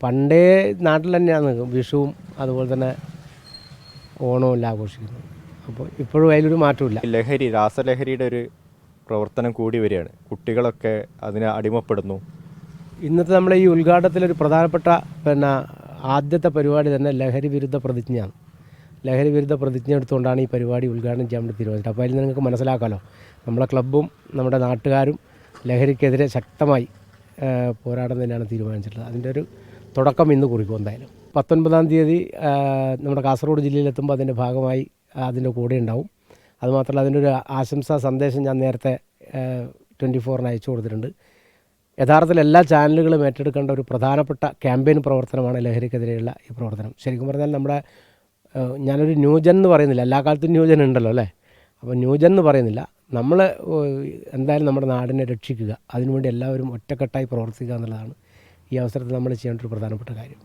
പണ്ടേ നാട്ടിൽ തന്നെയാണ് വിഷുവും അതുപോലെ തന്നെ ഓണവും എല്ലാം ആഘോഷിക്കുന്നത്. അപ്പോൾ ഇപ്പോഴും അതിലൊരു മാറ്റമില്ല. ലഹരി, രാസലഹരിയുടെ ഒരു പ്രവർത്തനം കൂടി വരികയാണ്. കുട്ടികളൊക്കെ അതിന് അടിമപ്പെടുന്നു. ഇന്നത്തെ നമ്മുടെ ഈ ഉദ്ഘാടനത്തിലൊരു പ്രധാനപ്പെട്ട ആദ്യത്തെ പരിപാടി തന്നെ ലഹരി വിരുദ്ധ പ്രതിജ്ഞയാണ്. ലഹരി വിരുദ്ധ പ്രതിജ്ഞ എടുത്തുകൊണ്ടാണ് ഈ പരിപാടി ഉദ്ഘാടനം ചെയ്യാൻ വേണ്ടി തീരുമാനിച്ചത്. അപ്പോൾ അതിൽ നിങ്ങൾക്ക് മനസ്സിലാക്കാമല്ലോ, നമ്മളെ ക്ലബ്ബും നമ്മുടെ നാട്ടുകാരും ലഹരിക്കെതിരെ ശക്തമായി പോരാടുന്നതിനാണ് തീരുമാനിച്ചിട്ടുള്ളത്. അതിൻ്റെ ഒരു തുടക്കം ഇന്ന് കുറിക്കും. എന്തായാലും 19-ാം തീയതി നമ്മുടെ കാസർഗോഡ് ജില്ലയിലെത്തുമ്പോൾ അതിൻ്റെ ഭാഗമായി അതിൻ്റെ കൂടെ ഉണ്ടാവും. അതുമാത്രമല്ല, അതിൻ്റെ ഒരു ആശംസാ സന്ദേശം ഞാൻ നേരത്തെ 24-ന് അയച്ചു കൊടുത്തിട്ടുണ്ട്. യഥാർത്ഥത്തിൽ എല്ലാ ചാനലുകളും ഏറ്റെടുക്കേണ്ട ഒരു പ്രധാനപ്പെട്ട ക്യാമ്പയിൻ പ്രവർത്തനമാണ് ലഹരിക്കെതിരെയുള്ള ഈ പ്രവർത്തനം. ശരിക്കും പറഞ്ഞാൽ നമ്മുടെ ഞാനൊരു ന്യൂജൻ എന്ന് പറയുന്നില്ല, എല്ലാ കാലത്തും ന്യൂജൻ ഉണ്ടല്ലോ അല്ലേ. അപ്പോൾ ന്യൂജൻ എന്ന് പറയുന്നില്ല, നമ്മൾ എന്തായാലും നമ്മുടെ നാടിനെ രക്ഷിക്കുക, അതിനുവേണ്ടി എല്ലാവരും ഒറ്റക്കെട്ടായി പ്രവർത്തിക്കുക എന്നുള്ളതാണ് ഈ അവസരത്തിൽ നമ്മൾ ചെയ്യേണ്ട ഒരു പ്രധാനപ്പെട്ട കാര്യം.